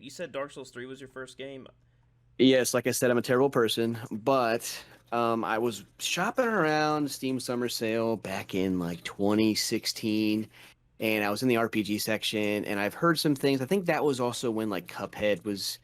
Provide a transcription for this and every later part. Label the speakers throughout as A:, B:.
A: you said Dark Souls 3 was your first game?
B: Yes, like I said, I'm a terrible person, but I was shopping around Steam Summer Sale back in like 2016, and I was in the RPG section, and I've heard some things. I think that was also when like Cuphead was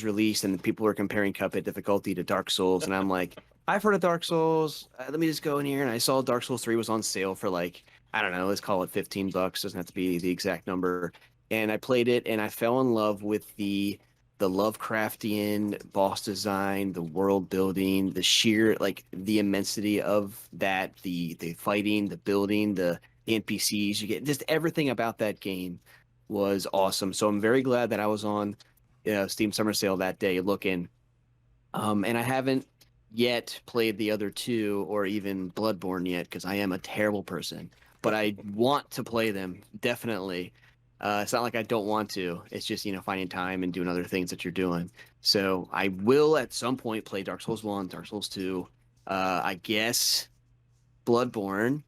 B: released, and people were comparing Cuphead difficulty to Dark Souls, and I'm like, I've heard of Dark Souls. Let me just go in here, and I saw Dark Souls 3 was on sale for like, I don't know, let's call it $15. Doesn't have to be the exact number. And I played it, and I fell in love with the Lovecraftian boss design, the world building, the sheer like the immensity of that, the fighting, the building, the NPCs you get, just everything about that game was awesome. So I'm very glad that I was on Steam Summer Sale that day looking. And I haven't yet played the other two or even Bloodborne yet because I am a terrible person. But I want to play them definitely. It's not like I don't want to. It's just, finding time and doing other things that you're doing. So I will at some point play Dark Souls 1, Dark Souls 2. I guess Bloodborne.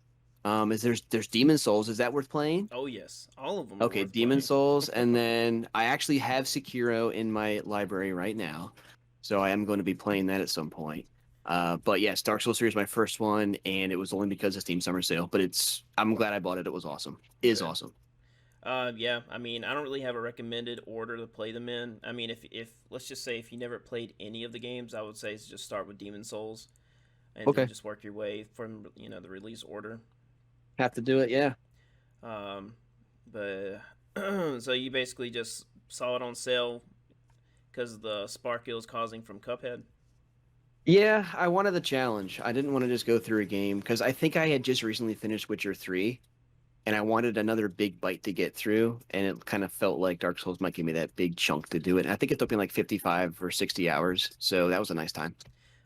B: Is there's Demon Souls. Is that worth playing?
A: Oh yes, all of them are
B: Okay,
A: worth
B: Demon
A: playing.
B: Souls, and then I actually have Sekiro in my library right now, so I am going to be playing that at some point. But yes, Dark Souls 3 is my first one, and it was only because of Steam Summer Sale. But I'm glad I bought it. It was awesome. Is
A: Good.
B: awesome.
A: Yeah, I mean, I don't really have a recommended order to play them in. I mean, if let's just say if you never played any of the games, I would say just start with Demon Souls and then
B: Okay,
A: just work your way from the release order.
B: have to do it. Yeah,
A: Um, but so you basically just saw it on sale because of the spark it was causing from Cuphead.
B: yeah. I wanted the challenge. I didn't want to just go through a game because I think I had just recently finished Witcher 3, and I wanted another big bite to get through, and it kind of felt like Dark Souls might give me that big chunk to do it. And I think it took me like 55 or 60 hours, so that was a nice time.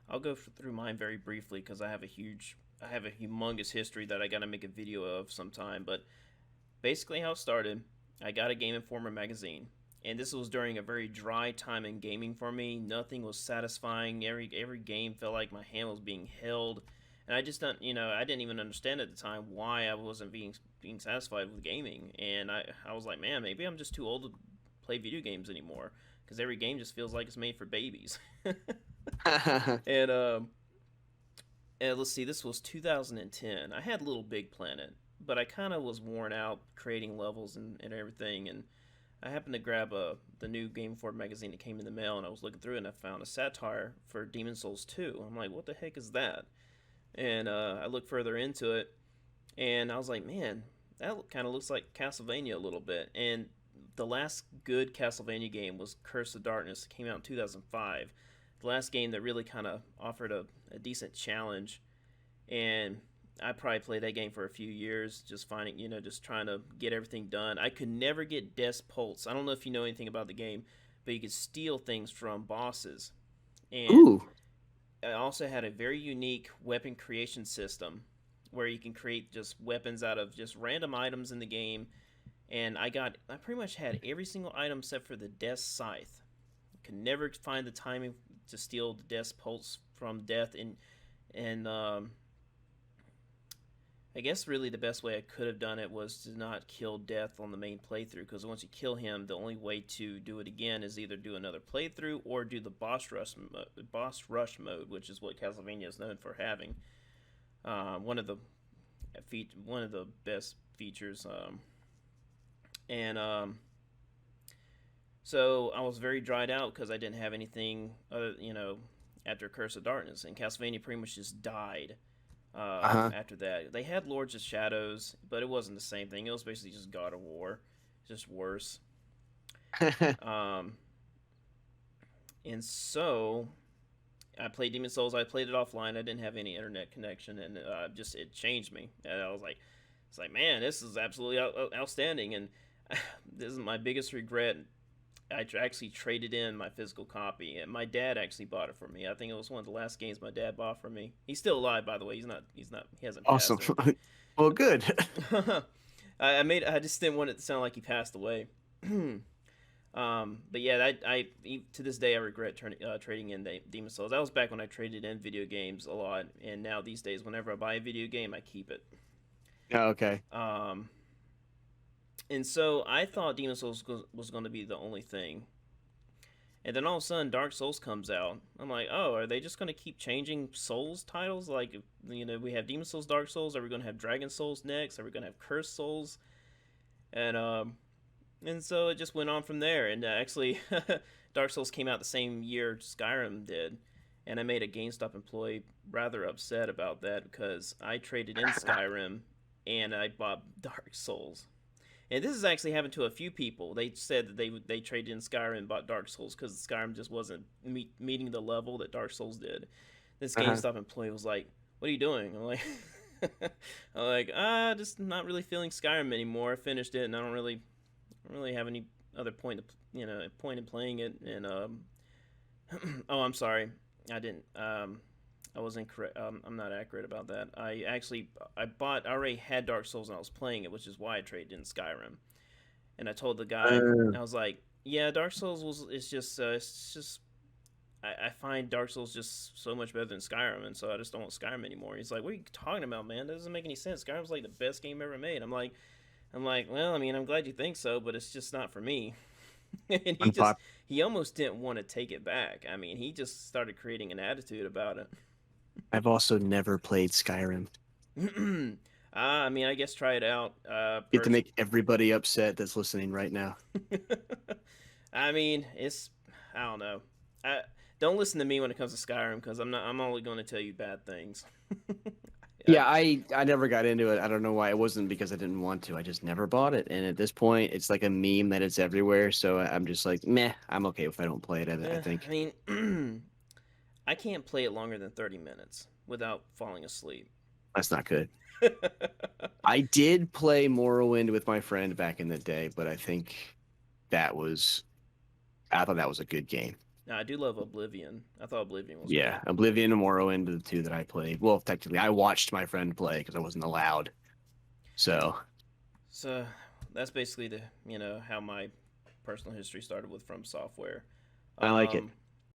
A: I'll go through mine very briefly because I have a humongous history that I got to make a video of sometime. But basically, how it started, I got a Game Informer magazine, and this was during a very dry time in gaming for me. Nothing was satisfying. Every game felt like my hand was being held, and I just don't, I didn't even understand at the time why I wasn't being satisfied with gaming. And I was like, man, maybe I'm just too old to play video games anymore because every game just feels like it's made for babies. and and let's see, this was 2010. I had Little Big Planet, but I kind of was worn out creating levels and everything. And I happened to grab the new Game Informer magazine that came in the mail, and I was looking through it, and I found a satire for Demon Souls 2. I'm like, what the heck is that? And I looked further into it, and I was like, man, that kind of looks like Castlevania a little bit. And the last good Castlevania game was Curse of Darkness. It came out in 2005. The last game that really kind of offered a decent challenge. And I probably played that game for a few years, just finding, just trying to get everything done. I could never get Death's Pulse. I don't know if you know anything about the game, but you could steal things from bosses. And
B: Ooh,
A: I also had a very unique weapon creation system where you can create just weapons out of just random items in the game. And I pretty much had every single item except for the Death Scythe. Could never find the timing to steal the Death Pulse from Death, and I guess really the best way I could have done it was to not kill Death on the main playthrough, because once you kill him, the only way to do it again is either do another playthrough or do the boss rush mode, which is what Castlevania is known for having. One of the one of the best features, and so I was very dried out because I didn't have anything other, after Curse of Darkness, and Castlevania pretty much just died
B: uh-huh.
A: after that. They had Lords of Shadows, but it wasn't the same thing. It was basically just God of War, just worse. Um, and so I played Demon Souls. I played it offline. I didn't have any internet connection, and just it changed me. And I was like, it's like, man, this is absolutely outstanding. And this is my biggest regret. I actually traded in my physical copy, and my dad actually bought it for me. I think it was one of the last games my dad bought for me. He's still alive, by the way. He hasn't
B: Awesome.
A: passed or anything.
B: Well, good.
A: I just didn't want it to sound like he passed away. But yeah, to this day I regret trading in Demon Souls. That was back when I traded in video games a lot, and now these days, whenever I buy a video game, I keep it.
B: Oh, okay.
A: Um, and so I thought Demon Souls was going to be the only thing And then all of a sudden, Dark Souls comes out. I'm like, oh, are they just gonna keep changing Souls titles? Like, we have Demon Souls, Dark Souls. Are we gonna have Dragon Souls next? Are we gonna have Cursed Souls? And so it just went on from there. And actually, Dark Souls came out the same year Skyrim did, and I made a GameStop employee rather upset about that because I traded in Skyrim and I bought Dark Souls. And this has actually happened to a few people. They said that they traded in Skyrim and bought Dark Souls because Skyrim just wasn't meeting the level that Dark Souls did. This
B: Uh-huh.
A: GameStop employee was like, "What are you doing?" I'm like, "I'm like, just not really feeling Skyrim anymore. I finished it, and I don't really have any other point in playing it." And oh, I'm sorry, I didn't. I was incorrect. I'm not accurate about that. I already had Dark Souls and I was playing it, which is why I traded in Skyrim. And I told the guy,
B: Uh,
A: I was like, "Yeah, Dark Souls was it's just I find Dark Souls just so much better than Skyrim, and so I just don't want Skyrim anymore." He's like, "What are you talking about, man? That doesn't make any sense. Skyrim's like the best game ever made." I'm like, well, I mean, I'm glad you think so, but it's just not for me. And
B: unpop.
A: he almost didn't want to take it back. I mean, he just started creating an attitude about it.
B: I've also never played Skyrim.
A: I mean, I guess try it out.
B: Get to make everybody upset that's listening right now.
A: I mean, I don't know. I don't listen to me when it comes to Skyrim because I'm only going to tell you bad things. I,
B: Yeah, I never got into it. I don't know why. It wasn't because I didn't want to. I just never bought it. And at this point, it's like a meme that it's everywhere. So I'm just like, meh. I'm okay if I don't play it. I
A: I
B: think
A: mean, I can't play it longer than 30 minutes without falling asleep.
B: that's not good. I did play Morrowind with my friend back in the day, but that was I thought that was a good game.
A: Now, I do love Oblivion. I thought Oblivion was
B: Yeah,
A: great.
B: Oblivion and Morrowind are the two that I played. Well, technically, I watched my friend play because I wasn't allowed. So
A: So that's basically how my personal history started with From Software.
B: I like it.